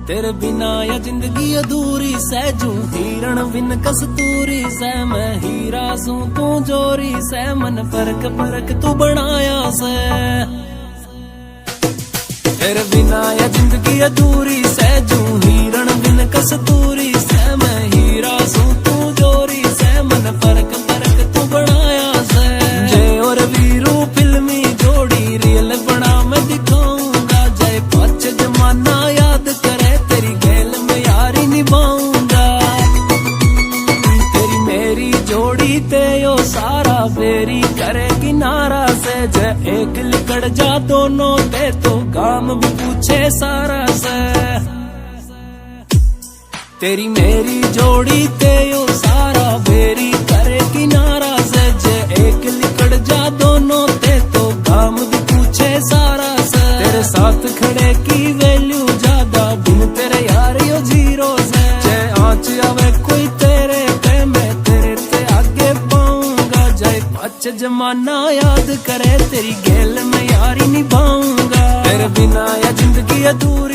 तेरे बिना या जिंदगी अधूरी सहजू हिरण बिन कस्तूरी सै मैं हीरा सू तू जोरी सै मन परख परख तू बनाया सै तेरे बिना या जिंदगी अधूरी सहजू हिरण बिन कस्तूरी सै मैं हीरा सू तू जोरी सै मन परख परख तू बनाया सै जय और वीरू फिल्मी जोड़ी रियल बना मैं दिखाऊंगा जय पच जमाना याद करे तेरी गैल में यारी निभाऊंगा तेरी मेरी जोड़ी ते यो सारा फेरी करे किनारा से जय एक लिकड़ जा दोनों ते तो काम भी पूछे सारा से तेरी मेरी जोड़ी ते यो सारा फेरी करे किनारा से जय एक लिकड़ जा दोनों ते तो काम भी पूछे सारा से तेरे साथ खड़े की वैल्यू ज्यादा बिन तेरे यार यो जीरो से जय आँच आवे कोई तेरे पे मैं तेरे ते आगे पाऊंगा जय पच जमाना याद करे तेरी गैल में यारी निभाऊंगा तेरे बिना या जिंदगी अधूरी